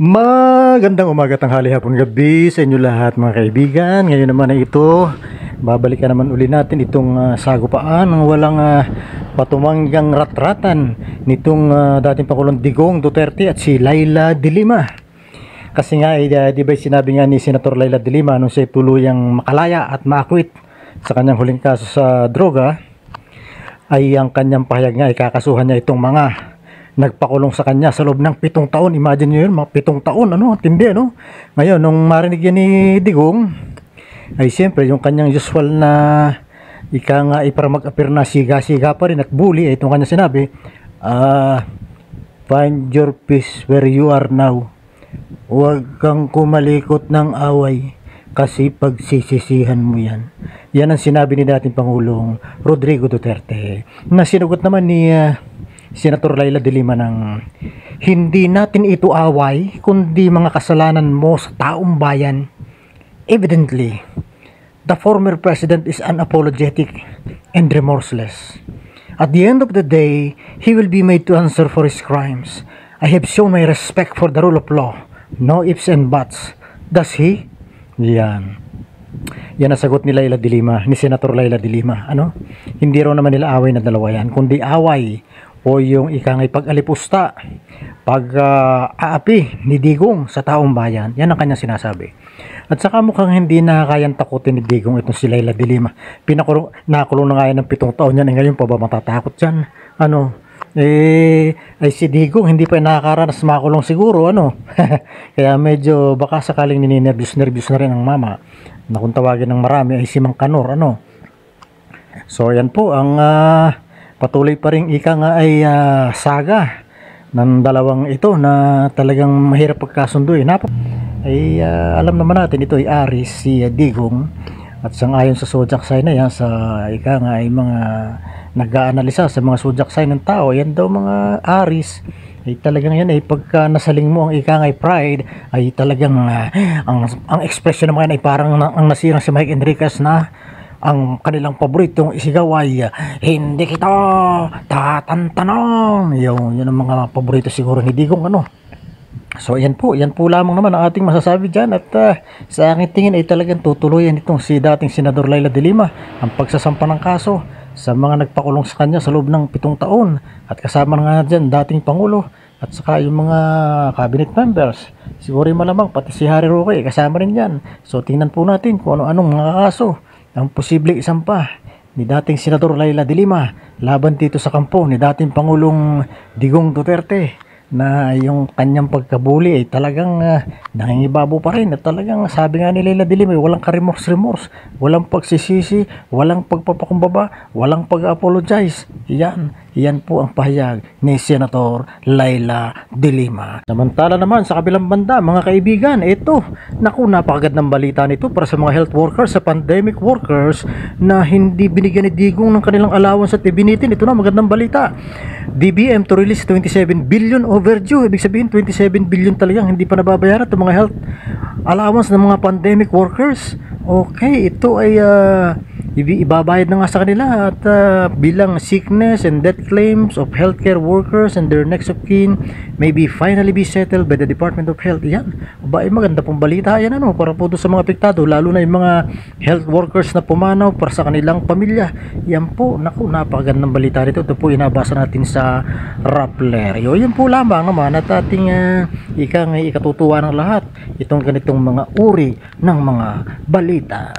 Magandang umaga, tanghali, hapon, gabi sa inyo lahat mga kaibigan. Ngayon naman ay ito, babalikan naman uli natin itong sagupaan ng walang patumanggang ratratan nitong dating Pangulong Digong Duterte at si Leila de Lima. Kasi nga di ba sinabi nga ni Senator Leila de Lima nung siya tuluyang makalaya at maakwit sa kanyang huling kaso sa droga, ay ang kanyang pahayag nga ay kakasuhan niya itong mga nagpakulong sa kanya sa loob ng 7 taon. Imagine nyo yun, mga 7 taon, tindi, Ngayon, nung marinig yan ni Digong, ay siyempre, yung kanyang usual na ika nga ay para mag-appear na siga-siga pa rin at bully, ay itong kanya sinabi, find your peace where you are now. Huwag kang kumalikot ng away kasi pagsisisihan mo yan. Yan ang sinabi ni dating Pangulong Rodrigo Duterte, na sinugot naman ni Senator Leila de Lima ng hindi natin ito away kundi mga kasalanan mo sa taong bayan. Evidently, the former president is unapologetic and remorseless. At the end of the day, he will be made to answer for his crimes. I have shown my respect for the rule of law. No ifs and buts. Does he? Yan. Yan ang sagot ni Leila de Lima, ni Senator Leila de Lima. Hindi raw naman nila away na dalawa yan, kundi away o yung ikangay pag-alipusta, pag-aapi ni Digong sa taong bayan. Yan ang kanyang sinasabi. At saka mukhang hindi na kayang takutin ni Digong itong si Leila de Lima. Nakakulong na nga yan ng 7 taon yan, ngayon pa ba matatakot yan? Ay si Digong hindi pa nakakaranas makulong siguro, Kaya medyo baka sakaling nervous na rin ang mama na kung tawagin ng marami ay si Mang Kanor, So yan po ang patuloy pa rin ika nga ay saga ng dalawang ito na talagang mahirap pagkasunduin. Alam naman natin ito ay Aris si Digong, at sangayon sa zodiac sign na yan, sa ika nga ay mga nag-aanalisa sa mga zodiac sign ng tao, yan daw mga Aris ay talagang yan ay pagka nasaling mo ang ika nga ay pride, ay talagang ang expression naman ay parang ang nasirang si Mike Enriquez na ang kanilang paboritong isigaw ay hindi kita tatantanon. Yun ang mga paborito siguro ni Digong, So yan po lamang naman ang ating masasabi dyan. At sa aking tingin ay talagang tutuluyan itong si dating Senador Leila de Lima ang pagsasampa ng kaso sa mga nagpakulong sa kanya sa loob ng 7 taon. At kasama nga dyan dating Pangulo at saka yung mga cabinet members. Siguro malamang pati si Harry Roque kasama rin yan. So tingnan po natin kung ano-anong mga kaso ang posibleng isampa ni dating Senador Leila de Lima laban dito sa kampo ni dating Pangulong Digong Duterte, na yung kanyang pagkabuli ay talagang nangingibabo pa rin. At talagang sabi nga ni Leila de Lima, walang ka-remorse, walang pagsisisi, walang pagpapakumbaba, walang pag-apologize. Yan po ang pahayag ni Senator Leila de Lima. Samantala naman sa kabilang banda mga kaibigan, ito, napakagad ng balita nito para sa mga health workers, sa pandemic workers na hindi binigyan ni Digong ng kanilang allowance at ibinitin. Ito na magandang balita. DBM to release 27 billion overdue. Ibig sabihin 27 billion talagang hindi pa nababayaran itong mga health allowance ng mga pandemic workers. Okay, ito ay ibabayad na nga sa kanila at bilang sickness and death claims of healthcare workers and their next of kin may be finally be settled by the Department of Health. Yan, maganda pong balita yan, para po doon sa mga apektado, lalo na yung mga health workers na pumanaw para sa kanilang pamilya. Yan po, napakagandang balita nito. Ito po inabasa natin sa Rappler. Yan po lamang naman at ating ikatutuwa ng lahat itong ganitong mga uri ng mga balita.